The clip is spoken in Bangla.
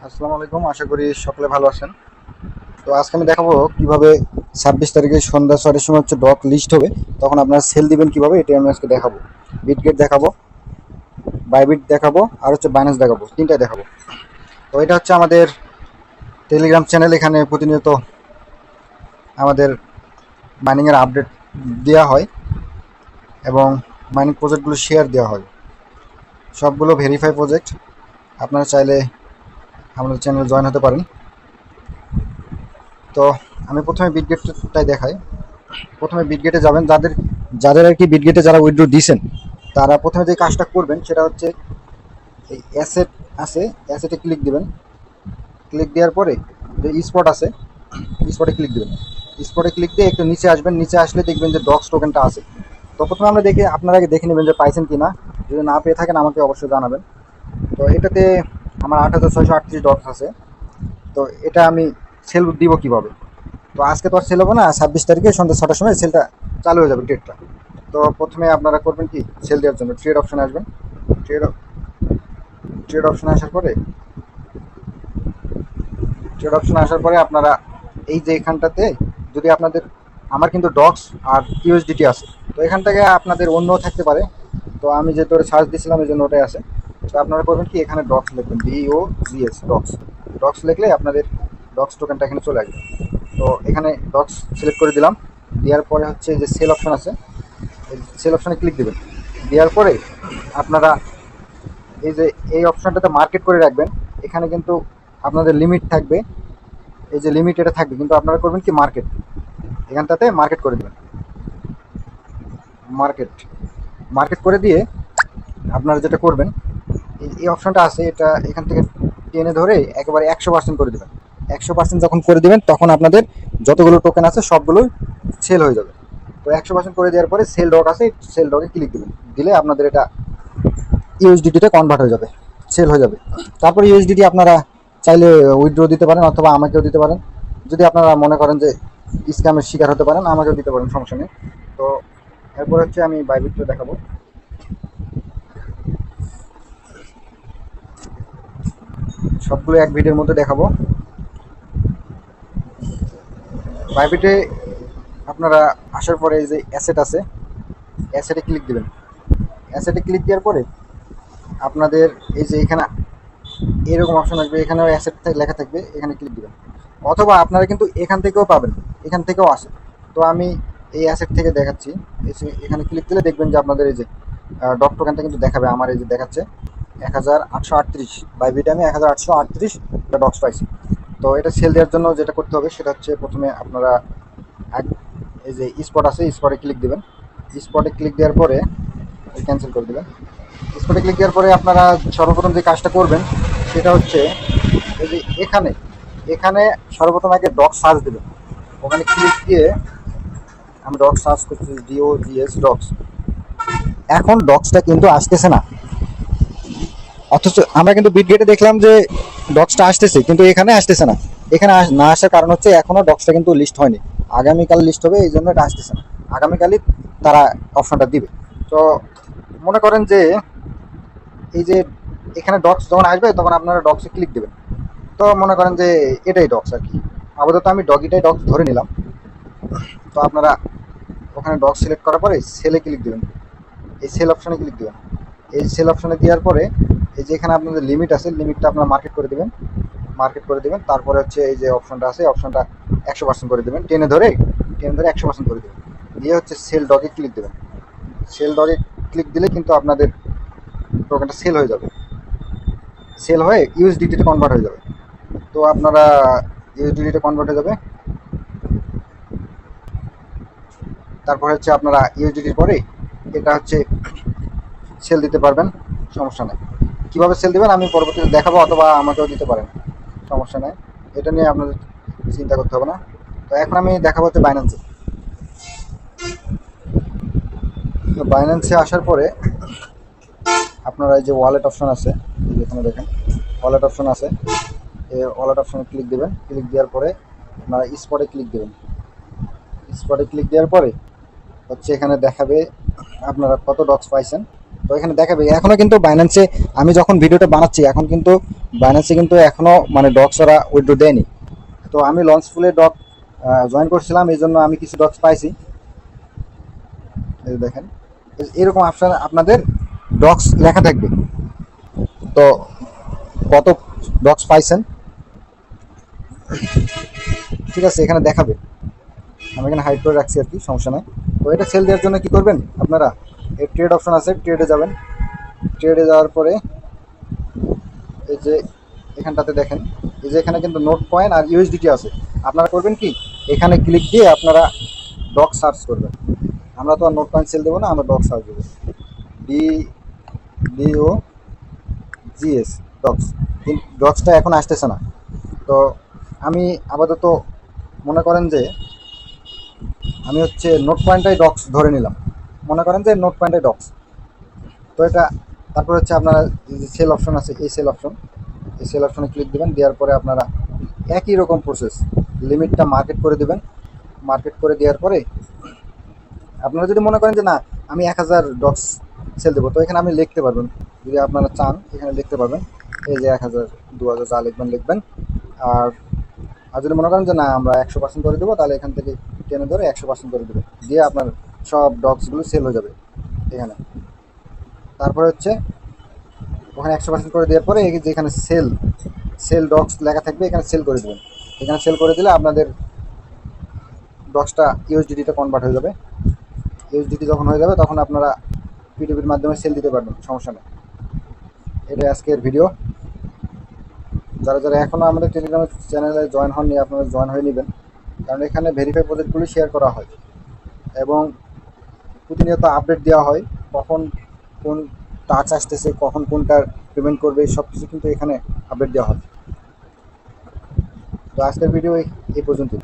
আসসালামু আলাইকুম, আশা করি সকলে ভালো আছেন। তো আজকে আমি দেখাবো কিভাবে 26 তারিখে সন্ধ্যা 6টার সময় হচ্ছে ডক লিস্ট হবে, তখন আপনারা সেল দিবেন কিভাবে, এটা আমি আজকে দেখাবো। বিটগেট দেখাবো, বাইবিট দেখাবো, আর হচ্ছে বাইন্যান্স দেখাবো, তিনটাই দেখাবো। তো এটা হচ্ছে আমাদের টেলিগ্রাম চ্যানেল, এখানে প্রতিনিয়ত আমাদের মাইনিংয়ের আপডেট দেওয়া হয় এবং মাইনিং প্রজেক্টগুলো শেয়ার দেওয়া হয়, সবগুলো ভেরিফাই প্রজেক্ট। আপনারা চাইলে আমাদের চ্যানেলে জয়েন হতে পারেন। তো আমি প্রথমে বিটগেটটাই দেখাই। প্রথমে বিটগেটে যাবেন, যাদের যাদের আর কি বিটগেটে যারা উইথড্র দিয়েছেন, তারা প্রথমে যে কাজটা করবেন সেটা হচ্ছে এই অ্যাসেট আছে, অ্যাসেটে ক্লিক দিবেন। ক্লিক দেওয়ার পরে যে স্পট আছে, স্পটে ক্লিক দিবেন। স্পটে ক্লিক দিয়ে একটু নিচে আসবেন, নিচে আসলে দেখবেন যে ডক্স টোকেনটা আছে। তো প্রথমে আমরা দেখে আপনারা আগে দেখে নেবেন যে পাইছেন কি না। যদি না পেয়ে থাকেন আমাকে অবশ্যই জানাবেন। তো এটাতে আমার 8,638 ডক্স আছে। তো এটা আমি সেল দিব কিভাবে? তো আজকে তো আর সেল হবে না, 26 তারিখে সন্ধ্যা 6টার সময় সেলটা চালু হয়ে যাবে, ডেটটা। তো প্রথমে আপনারা করবেন কি, সেল দেওয়ার জন্য ট্রেড অপশনে আসবেন। ট্রেড ট্রেড অপশনে আসার পরে আপনারা এই যে এখানটাতে, যদি আপনাদের, আমার কিন্তু ডক্স আর ইউএসডিটি আছে, তো এখান থেকে আপনাদের অন্য থাকতে পারে। তো আমি যেহেতু ওটা সার্চ দিয়েছিলাম এই জন্য ওটাই আছে। তো আপনারা করবেন কি, এখানে ডক্স লিখবেন, DOGS, ডক্স। ডক্স লিখলে আপনাদের ডক্স টোকেনটা এখানে চলে আসবে। তো এখানে ডক্স সিলেক্ট করে দিলাম। দেওয়ার পরে হচ্ছে যে সেল অপশন আছে, সেল অপশনে ক্লিক দেবেন। দেওয়ার পরে আপনারা এই যে এই অপশনটাতে মার্কেট করে রাখবেন। এখানে কিন্তু আপনাদের লিমিট থাকবে, এই যে লিমিট এটা থাকবে, কিন্তু আপনারা করবেন কি, মার্কেট, এখানটাতে মার্কেট করে দেবেন। মার্কেট মার্কেট করে দিয়ে আপনারা যেটা করবেন, এই অপশনটা আছে, এটা এখান থেকে টেনে ধরে একেবারে 100% করে দেবেন। 100% যখন করে দেবেন তখন আপনাদের যতগুলো টোকেন আছে সবগুলোই সেল হয়ে যাবে। তো 100% করে দেওয়ার পরে সেল ডক আছে, সেল ডকে ক্লিক দেবেন। দিলে আপনাদের এটা ইউএসডিটিতে কনভার্ট হয়ে যাবে, সেল হয়ে যাবে। তারপর ইউএসডিটি আপনারা চাইলে উইথড্র দিতে পারেন অথবা আমাকেও দিতে পারেন। যদি আপনারা মনে করেন যে স্ক্যামের শিকার হতে পারেন, আমাকেও দিতে পারেন, সমস্যা নেই। তো এরপর হচ্ছে আমি বাইবিটটা দেখাবো। সবগুলো এক ভিডিওর মধ্যে দেখাবো। বাইবিটে আপনারা আসার পরে এই যে অ্যাসেট আছে, অ্যাসেটে ক্লিক দেবেন। অ্যাসেটে ক্লিক দেওয়ার পরে আপনাদের এই যে এখানে এরকম অপশন আসবে, এখানেও অ্যাসেট লেখা থাকবে, এখানে ক্লিক দেবেন। অথবা আপনারা কিন্তু এখান থেকেও পাবেন, এখান থেকেও আসে। তো আমি এই অ্যাসেট থেকে দেখাচ্ছি। এখানে ক্লিক দিলে দেখবেন যে আপনাদের এই যে ডক টোকেনটা কিন্তু দেখাবে, আমার এই যে দেখাচ্ছে 1,838, বাইবিটে আমি 1,838 ডক্স পাইছি। তো এটা সেল দেওয়ার জন্য যেটা করতে হবে সেটা হচ্ছে, প্রথমে আপনারা এই যে স্পট আছে, স্পটে ক্লিক দেবেন। স্পটে ক্লিক দেওয়ার পরে ক্যান্সেল করে দেবেন। স্পটে ক্লিক দেওয়ার পরে আপনারা সর্বপ্রথম যে কাজটা করবেন সেটা হচ্ছে, এই যে এখানে এখানে সর্বপ্রথম আগে ডক সার্চ দেবেন। ওখানে ক্লিক দিয়ে আমি ডক সার্চ করছি, DOGS ডক্স। এখন ডক্সটা কিন্তু আসতেছে না, অথচ আমরা কিন্তু বিটগেটে দেখলাম যে ডক্সটা আসতেছে, কিন্তু এখানে আসতেছে না। এখানে না আসার কারণ হচ্ছে এখনো ডক্সটা কিন্তু লিস্ট হয়নি। আগামীকাল লিস্ট হবে, এই জন্য এটা আসতেছে না। আগামীকালই তারা অপশনটা দিবে। তো মনে করেন যে এই যে এখানে ডক্স যখন আসবে তখন আপনারা ডক্সে ক্লিক দেবেন। তো মনে করেন যে এটাই ডক্স আর কি, আপাতত আমি ডগিটাই ডক্স ধরে নিলাম। তো আপনারা ওখানে ডক্স সিলেক্ট করার পরে সেলে ক্লিক দেবেন। এই সেল অপশনে ক্লিক দেবেন। এই সেল অপশনে দেওয়ার পরে এই যে এখানে আপনাদের লিমিট আছে, লিমিটটা আপনারা মার্কেট করে দেবেন। মার্কেট করে দেবেন, তারপরে হচ্ছে এই যে অপশনটা আছে, অপশনটা 100% করে দেবেন, টেনে ধরে 100% করে দেবেন। দিয়ে হচ্ছে সেল ডগে ক্লিক দেবেন। সেল ডগে ক্লিক দিলে কিন্তু আপনাদের টোকেনটা সেল হয়ে যাবে। সেল হয়ে ইউএসডিটিতে কনভার্ট হয়ে যাবে। তো আপনারা ইউএসডিটিতে কনভার্ট হয়ে যাবে। তারপর হচ্ছে আপনারা ইউএসডিটির পরে এটা হচ্ছে সেল দিতে পারবেন, সমস্যা নেই। কীভাবে সেল দেবেন আমি পরবর্তীতে দেখাবো, অথবা আমাকেও দিতে পারেন, সমস্যা নেই। এটা নিয়ে আপনাদের চিন্তা করতে হবে না। তো এখন আমি দেখাবো হচ্ছে বাইন্যান্সে। তো বাইন্যান্সে আসার পরে আপনারা এই যে ওয়ালেট অপশন আছে, যেখানে দেখেন ওয়ালেট অপশন আছে, এই ওয়ালেট অপশনে ক্লিক দেবেন। ক্লিক দেওয়ার পরে আপনারা স্পটে ক্লিক দেবেন। স্পটে ক্লিক দেওয়ার পরে হচ্ছে এখানে দেখাবে আপনারা কত ডক্স পাইছেন। তো এখানে দেখাবে এখনো কিন্তু বাইন্যান্সে আমি যখন ভিডিওটা বানাচ্ছি এখন কিন্তু বাইন্যান্সে কিন্তু এখনো মানে ডক্স ওরা উইথড্র দেয়নি। তো আমি লঞ্চ ফুলে ডক জয়েন করছিলাম, এই জন্য আমি কিছু ডক্স পাইছি। এই দেখেন এরকম অপশন আপনাদের ডক্স লেখা থাকবে। তো কত ডক্স পাইছেন ঠিক আছে এখানে দেখাবে। আমি এখানে হাইড করে রাখছি আর কি, সমস্যা নাই। তো এটা সেল দেওয়ার জন্য কি করবেন আপনারা, এই ট্রেড অপশন আছে, ট্রেডে যাবেন। ট্রেডে যাওয়ার পরে এই যে এখানটাতে দেখেন, এই যে এখানে কিন্তু নোট কয়েন আর ইউএসডিটি আছে। আপনারা করবেন কি, এখানে ক্লিক দিয়ে আপনারা ডক সার্চ করবেন। আমরা তো আর নোট কয়েন সেল দেবো না, আমরা ডক সার্চ দেবো, ডি ডিও জিএস ডক্স। কিন্তু ডক্সটা এখন আসতেছে না। তো আমি আপাতত মনে করেন যে আমি হচ্ছে নোট পয়েন্টটাই ডক্স ধরে নিলাম, মনে করেন যে নোট পয়েন্টটাই ডক্স। তো এটা তারপর হচ্ছে আপনারা যে সেল অপশন আছে, এই সেল অপশন, এই সেল অপশনে ক্লিক দেবেন। দেওয়ার পরে আপনারা একই রকম প্রসেস, লিমিটটা মার্কেট করে দেবেন। মার্কেট করে দেওয়ার পরে আপনারা যদি মনে করেন যে না আমি 1000 ডক্স সেল দেবো, তো এখানে আপনি লিখতে পারবেন, যদি আপনারা চান এখানে লিখতে পারবেন। এই যে 1000 2000 যা লিখবেন লিখবেন। আর আর যদি মনে করেন যে না আমরা 100% করে দেবো, তাহলে এখান থেকে টেনে ধরে 100% করে দেবো, দিয়ে আপনার সব ডগসগুলো সেল হয়ে যাবে এখানে। তারপরে হচ্ছে ওখানে 100% করে দেওয়ার পরে এই যে এখানে সেল সেল ডগস লেখা থাকবে, এখানে সেল করে দেবেন। এখানে সেল করে দিলে আপনাদের ডগসটা ইউএসডিটিতে কনভার্ট হয়ে যাবে। ইউএসডিটি যখন হয়ে যাবে তখন আপনারা পিটিপির মাধ্যমে সেল দিতে পারবেন, সমস্যা নেই। এটাই আজকের ভিডিও। যারা যারা এখনও আমাদের টেলিগ্রাম চ্যানেলে জয়েন হননি, আপনারা জয়েন হয়ে নেবেন, কারণ এখানে ভেরিফাই প্রজেক্টগুলি শেয়ার করা হয় এবং প্রতিনিয়ত আপডেট দেওয়া হয়, কখন কোন টাচ আসতেছে, কখন কোনটার পেমেন্ট করবে, সব কিছু কিন্তু এখানে আপডেট দেওয়া হয়। তো আজকের ভিডিও এই পর্যন্তই।